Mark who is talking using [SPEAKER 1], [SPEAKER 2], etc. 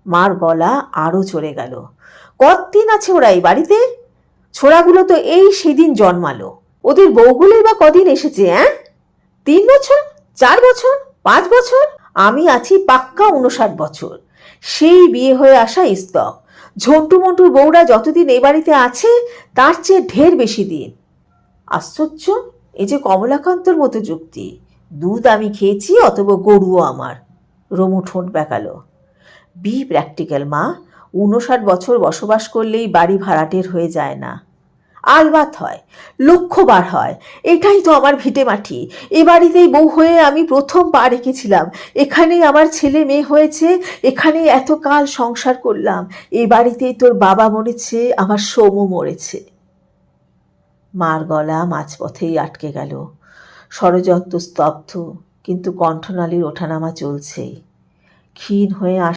[SPEAKER 1] মার গলা আরো চড়ে গেল। কতদিন আছে ওরা এই বাড়িতে? ছোড়াগুলো তো এই সেদিন জন্মালো। ওদের বউগুলোই বা কদিন এসেছে? 3 বছর, 4 বছর, 5 বছর? আমি আছি পাক্কা 59 বছর। সেই বিয়ে হয়ে আসা স্তক। ঝন্টু মন্টুর বউরা যতদিন এই বাড়িতে আছে তার চেয়ে ঢের বেশি দিন। আশ্চর্য, এই যে কমলাকান্তর মতো যুক্তি। দুধ আমি খেয়েছি, অতব গরুও আমার। রমু ঠোঁট বেঁকালো। বি প্র্যাকটিক্যাল মা। 59 বছর বসবাস করলেই বাড়ি ভাড়াটের হয়ে যায় না। আলবাত হয়, লক্ষবার হয়। এটাই তো আমার ভিটে মাটি। এ বাড়িতেই বউ হয়ে আমি প্রথম পা রেখেছিলাম। এখানেই আমার ছেলে মেয়ে হয়েছে, এখানেই এতকাল সংসার করলাম। এ বাড়িতেই তোর বাবা মরেছে, আমার সোমও মরেছে। মার গলা মাঝপথেই আটকে গেল। ষড়যন্ত্র স্তব্ধ, কিন্তু কণ্ঠনালীর ওঠানামা চলছেই। ক্ষীণ হয়ে